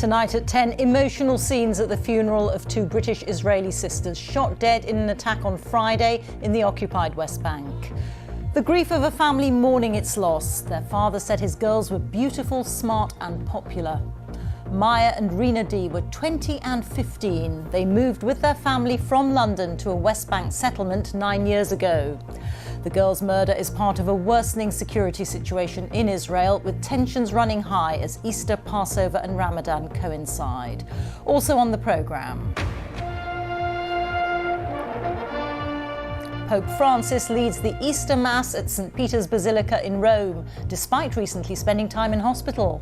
Tonight at 10, emotional scenes at the funeral of two British Israeli sisters shot dead in an attack on Friday in the occupied West Bank. The grief of a family mourning its loss. Their father said his girls were beautiful, smart and popular. Maya and Reeta D were 20 and 15. They moved with their family from London to a West Bank settlement 9 years ago. The girls' murder is part of a worsening security situation in Israel, with tensions running high as Easter, Passover and Ramadan coincide. Also on the programme, Pope Francis leads the Easter Mass at St. Peter's Basilica in Rome, despite recently spending time in hospital.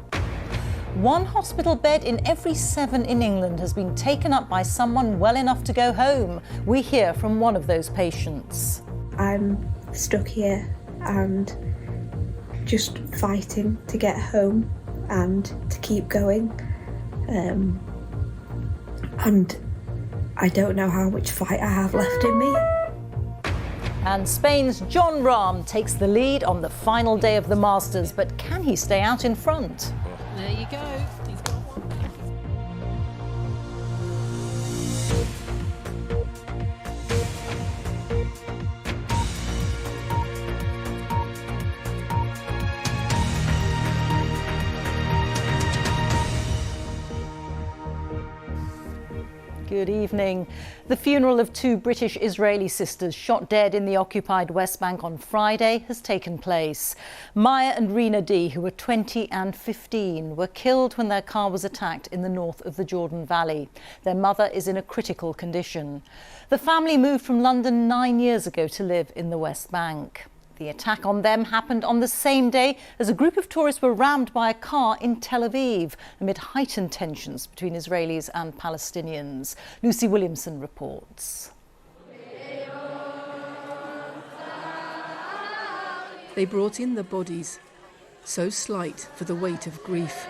One hospital bed in every 7 in England has been taken up by someone well enough to go home. We hear from one of those patients. I'm stuck here and just fighting to get home and to keep going. And I don't know how much fight I have left in me. And Spain's Jon Rahm takes the lead on the final day of the Masters, but can he stay out in front? There you go. He's got one. Good evening. The funeral of two British Israeli sisters shot dead in the occupied West Bank on Friday has taken place. Maya and Reeta D, who were 20 and 15, were killed when their car was attacked in the north of the Jordan Valley. Their mother is in a critical condition. The family moved from London 9 years ago to live in the West Bank. The attack on them happened on the same day as a group of tourists were rammed by a car in Tel Aviv amid heightened tensions between Israelis and Palestinians. Lucy Williamson reports. They brought in the bodies, so slight for the weight of grief.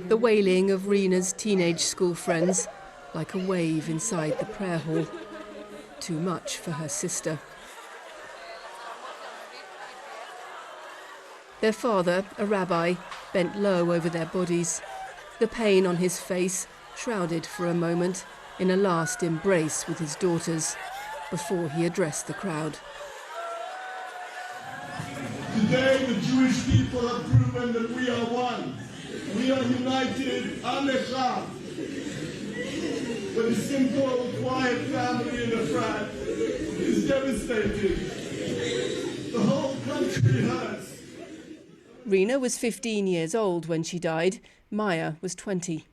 The wailing of Reena's teenage school friends, like a wave inside the prayer hall. Too much for her sister. Their father, a rabbi, bent low over their bodies, the pain on his face shrouded for a moment in a last embrace with his daughters before he addressed the crowd. Today the Jewish people have proven that we are one. We are united, Am Echad. But the simple, quiet family in Efrat is devastating. The whole country hurts. Reeta was 15 years old when she died. Maya was 20.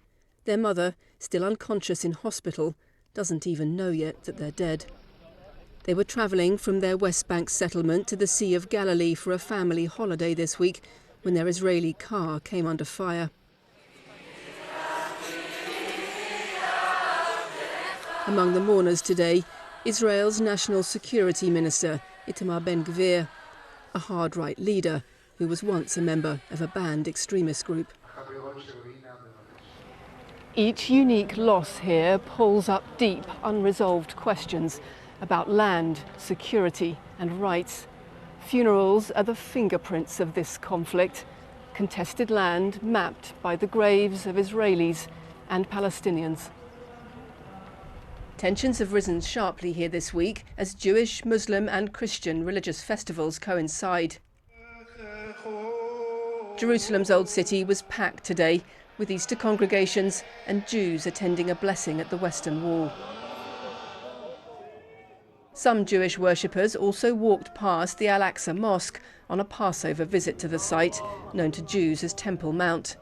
Their mother, still unconscious in hospital, doesn't even know yet that they're dead. They were travelling from their West Bank settlement to the Sea of Galilee for a family holiday this week when their Israeli car came under fire. Among the mourners today, Israel's National Security Minister, Itamar Ben-Gvir, a hard-right leader who was once a member of a banned extremist group. Each unique loss here pulls up deep, unresolved questions about land, security and rights. Funerals are the fingerprints of this conflict, contested land mapped by the graves of Israelis and Palestinians. Tensions have risen sharply here this week as Jewish, Muslim and Christian religious festivals coincide. Jerusalem's Old City was packed today, with Easter congregations and Jews attending a blessing at the Western Wall. Some Jewish worshippers also walked past the Al-Aqsa Mosque on a Passover visit to the site, known to Jews as Temple Mount.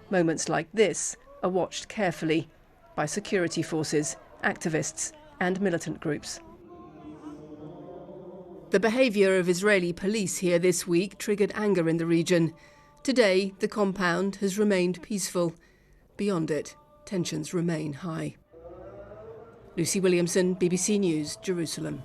Moments like this are watched carefully by security forces, activists and militant groups. The behaviour of Israeli police here this week triggered anger in the region. Today, the compound has remained peaceful. Beyond it, tensions remain high. Lucy Williamson, BBC News, Jerusalem.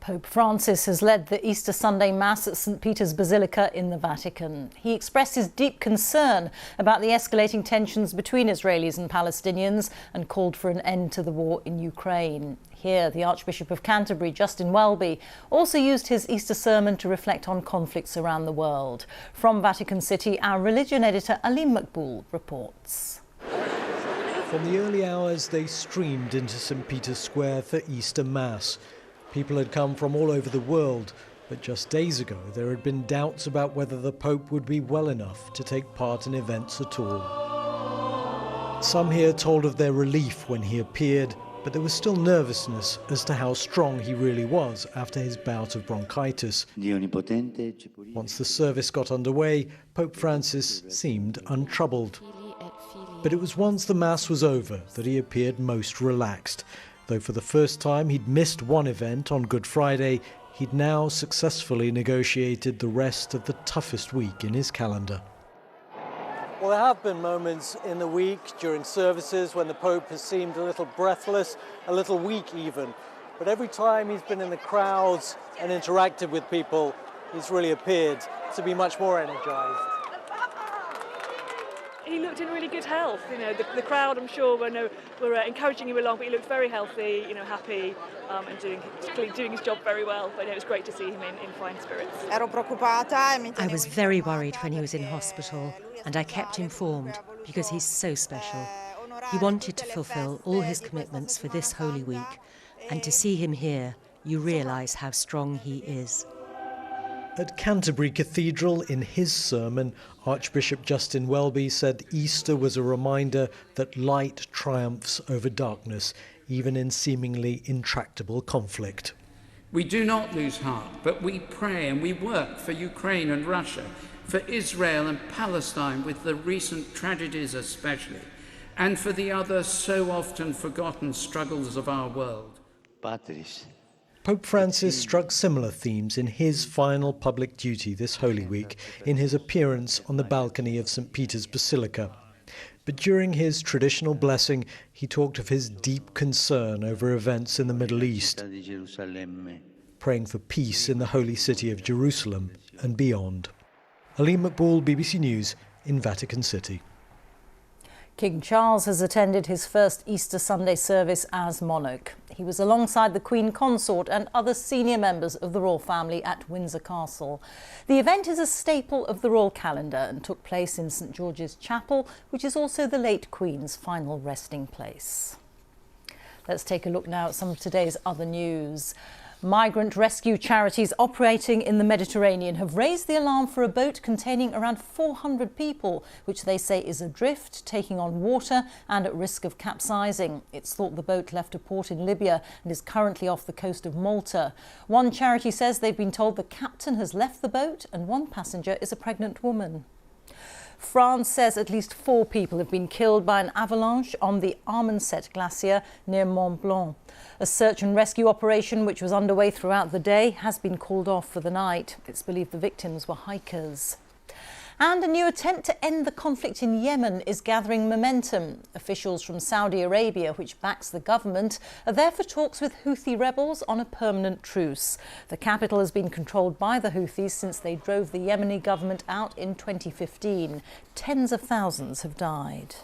Pope Francis has led the Easter Sunday Mass at St. Peter's Basilica in the Vatican. He expressed his deep concern about the escalating tensions between Israelis and Palestinians and called for an end to the war in Ukraine. Here, the Archbishop of Canterbury, Justin Welby, also used his Easter sermon to reflect on conflicts around the world. From Vatican City, our religion editor Alim Makboul reports. From the early hours, they streamed into St. Peter's Square for Easter Mass. People had come from all over the world, but just days ago there had been doubts about whether the Pope would be well enough to take part in events at all. Some here told of their relief when he appeared, but there was still nervousness as to how strong he really was after his bout of bronchitis. Once the service got underway, Pope Francis seemed untroubled. But it was once the Mass was over that he appeared most relaxed. Though for the first time he'd missed one event on Good Friday, he'd now successfully negotiated the rest of the toughest week in his calendar. Well, there have been moments in the week during services when the Pope has seemed a little breathless, a little weak even. But every time he's been in the crowds and interacted with people, he's really appeared to be much more energized. He looked in really good health. You know, the crowd, I'm sure, were encouraging him along, but he looked very healthy, you know, happy, and doing his job very well. But it was great to see him in fine spirits. I was very worried when he was in hospital, and I kept informed because he's so special. He wanted to fulfil all his commitments for this Holy Week, and to see him here, you realise how strong he is. At Canterbury Cathedral, in his sermon, Archbishop Justin Welby said Easter was a reminder that light triumphs over darkness, even in seemingly intractable conflict. We do not lose heart, but we pray and we work for Ukraine and Russia, for Israel and Palestine, with the recent tragedies especially, and for the other so often forgotten struggles of our world. Pope Francis struck similar themes in his final public duty this Holy Week in his appearance on the balcony of St. Peter's Basilica. But during his traditional blessing, he talked of his deep concern over events in the Middle East, praying for peace in the holy city of Jerusalem and beyond. Alim Makboul, BBC News in Vatican City. King Charles has attended his first Easter Sunday service as monarch. He was alongside the Queen Consort and other senior members of the royal family at Windsor Castle. The event is a staple of the royal calendar and took place in St George's Chapel, which is also the late Queen's final resting place. Let's take a look now at some of today's other news. Migrant rescue charities operating in the Mediterranean have raised the alarm for a boat containing around 400 people, which they say is adrift, taking on water and at risk of capsizing. It's thought the boat left a port in Libya and is currently off the coast of Malta. One charity says they've been told the captain has left the boat and one passenger is a pregnant woman. France says at least 4 people have been killed by an avalanche on the Armanset glacier near Mont Blanc. A search and rescue operation, which was underway throughout the day, has been called off for the night. It's believed the victims were hikers. And a new attempt to end the conflict in Yemen is gathering momentum. Officials from Saudi Arabia, which backs the government, are there for talks with Houthi rebels on a permanent truce. The capital has been controlled by the Houthis since they drove the Yemeni government out in 2015. Tens of thousands have died.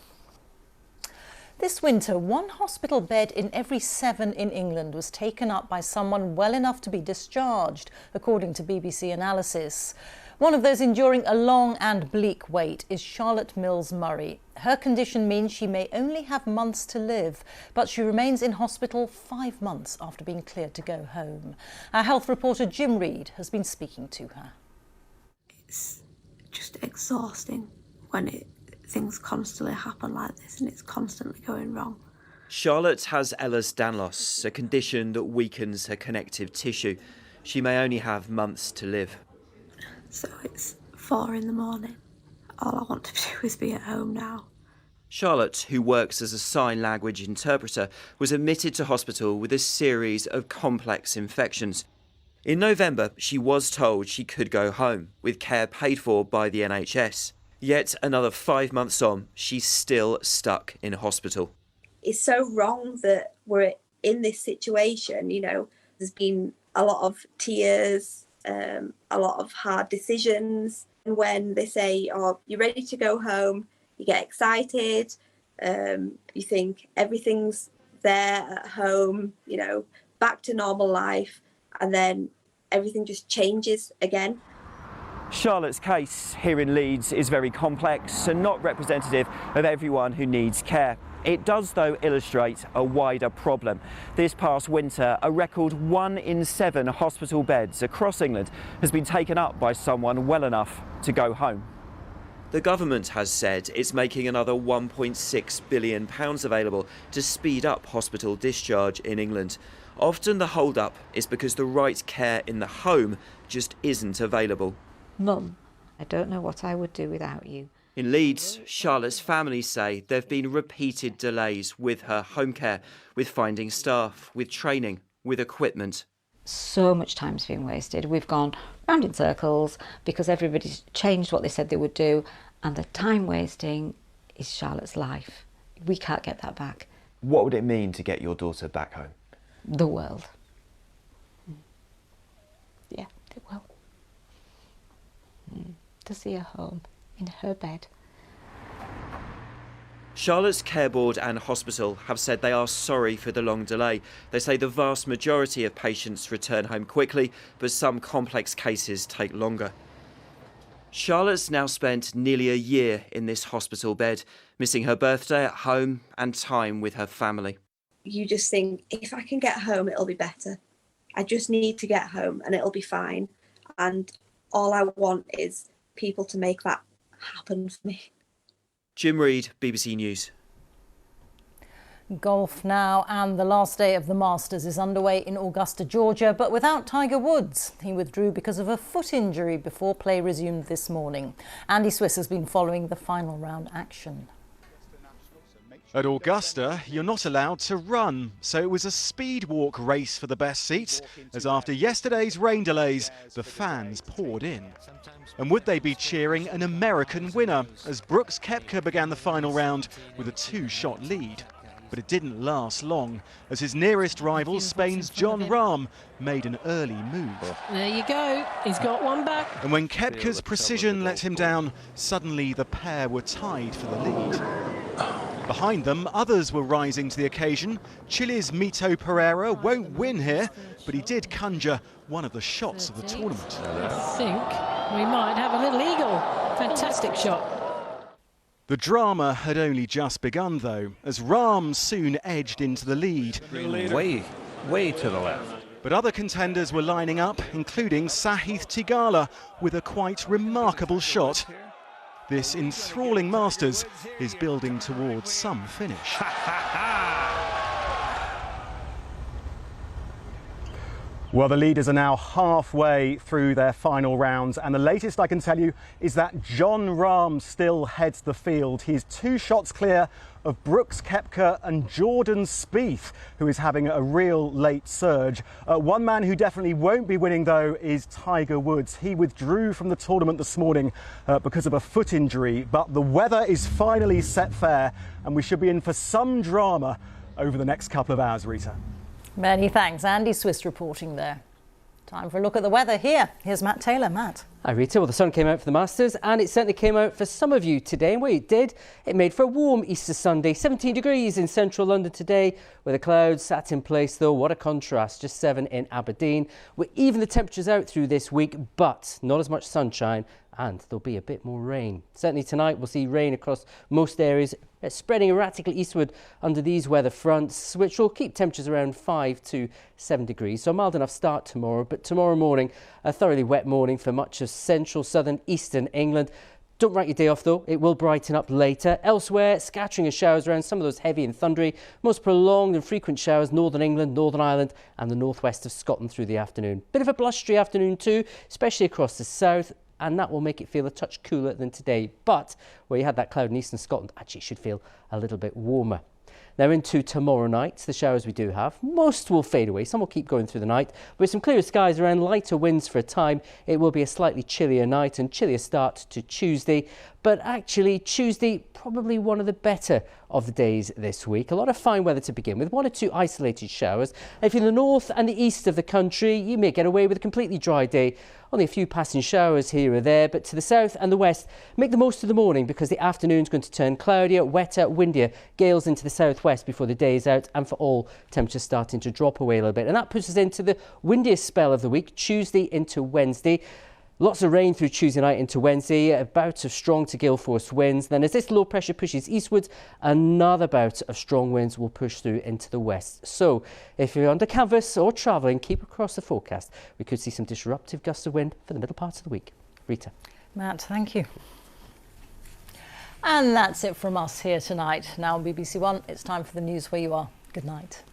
This winter, 1 hospital bed in every 7 in England was taken up by someone well enough to be discharged, according to BBC analysis. One of those enduring a long and bleak wait is Charlotte Mills Murray. Her condition means she may only have months to live, but she remains in hospital 5 months after being cleared to go home. Our health reporter Jim Reed has been speaking to her. It's just exhausting when things constantly happen like this and it's constantly going wrong. Charlotte has Ehlers-Danlos, a condition that weakens her connective tissue. She may only have months to live. So it's 4 in the morning. All I want to do is be at home now. Charlotte, who works as a sign language interpreter, was admitted to hospital with a series of complex infections. In November, she was told she could go home, with care paid for by the NHS. Yet another 5 months on, she's still stuck in hospital. It's so wrong that we're in this situation. You know, there's been a lot of tears, a lot of hard decisions. And when they say, oh, you're ready to go home, you get excited, you think everything's there at home, you know, back to normal life, and then everything just changes again. Charlotte's case here in Leeds is very complex and not representative of everyone who needs care. It does, though, illustrate a wider problem. This past winter, a record 1 in 7 hospital beds across England has been taken up by someone well enough to go home. The government has said it's making another £1.6 billion available to speed up hospital discharge in England. Often the hold-up is because the right care in the home just isn't available. Mum, I don't know what I would do without you. In Leeds, Charlotte's family say there have been repeated delays with her home care, with finding staff, with training, with equipment. So much time's been wasted. We've gone round in circles because everybody's changed what they said they would do, and the time wasting is Charlotte's life. We can't get that back. What would it mean to get your daughter back home? The world. Yeah, it will. To see her home, in her bed. Charlotte's Care Board and hospital have said they are sorry for the long delay. They say the vast majority of patients return home quickly, but some complex cases take longer. Charlotte's now spent nearly a year in this hospital bed, missing her birthday at home and time with her family. You just think, if I can get home, it'll be better. I just need to get home and it'll be fine. And all I want is people to make that happen for me. Jim Reed, BBC News. Golf now, and the last day of the Masters is underway in Augusta, Georgia, but without Tiger Woods. He withdrew because of a foot injury before play resumed this morning. Andy Swiss has been following the final round action. At Augusta, you're not allowed to run, so it was a speed walk race for the best seats, as after yesterday's rain delays, the fans poured in. And would they be cheering an American winner, as Brooks Koepka began the final round with a 2-shot lead? But it didn't last long, as his nearest rival, Spain's Jon Rahm, made an early move. There you go, he's got one back. And when Koepka's precision let him down, suddenly the pair were tied for the lead. Behind them, others were rising to the occasion. Chile's Mito Pereira won't win here, but he did conjure one of the shots of the tournament. I think we might have a little eagle. Fantastic shot. The drama had only just begun, though, as Rahm soon edged into the lead. Way to the left. But other contenders were lining up, including Sahith Theegala, with a quite remarkable shot. This enthralling Masters is building towards some finish. Well, the leaders are now halfway through their final rounds, and the latest I can tell you is that Jon Rahm still heads the field. He's 2 shots clear of Brooks Koepka and Jordan Spieth, who is having a real late surge. One man who definitely won't be winning, though, is Tiger Woods. He withdrew from the tournament this morning because of a foot injury, but the weather is finally set fair, and we should be in for some drama over the next couple of hours, Reeta. Many thanks. Andy Swiss reporting there. Time for a look at the weather here. Here's Matt Taylor. Matt. Hi Rita. Well, the sun came out for the Masters, and it certainly came out for some of you today. And what it did, it made for a warm Easter Sunday. 17 degrees in central London today, where the clouds sat in place though. What a contrast. Just 7 in Aberdeen. We're even the temperatures out through this week, but not as much sunshine, and there'll be a bit more rain. Certainly tonight we'll see rain across most areas, spreading erratically eastward under these weather fronts, which will keep temperatures around 5 to 7 degrees. So a mild enough start tomorrow, but tomorrow morning, a thoroughly wet morning for much of central, southern, eastern England. Don't write your day off though, it will brighten up later. Elsewhere, scattering of showers around, some of those heavy and thundery. Most prolonged and frequent showers, northern England, Northern Ireland and the northwest of Scotland through the afternoon. Bit of a blustery afternoon too, especially across the south, and that will make it feel a touch cooler than today. But where you had that cloud in eastern Scotland, actually it should feel a little bit warmer. Now into tomorrow night, the showers we do have, most will fade away. Some will keep going through the night. With some clearer skies around, lighter winds for a time, it will be a slightly chillier night and chillier start to Tuesday. But actually, Tuesday, probably one of the better of the days this week. A lot of fine weather to begin with, 1 or 2 isolated showers. If you're in the north and the east of the country, you may get away with a completely dry day. Only a few passing showers here or there, but to the south and the west, make the most of the morning because the afternoon's going to turn cloudier, wetter, windier, gales into the southwest before the day is out, and for all, temperatures starting to drop away a little bit. And that puts us into the windiest spell of the week, Tuesday into Wednesday. Lots of rain through Tuesday night into Wednesday, a bout of strong to gale force winds. Then as this low pressure pushes eastwards, another bout of strong winds will push through into the west. So if you're under canvas or travelling, keep across the forecast. We could see some disruptive gusts of wind for the middle part of the week. Reeta. Matt, thank you. And that's it from us here tonight. Now on BBC One, it's time for the news where you are. Good night.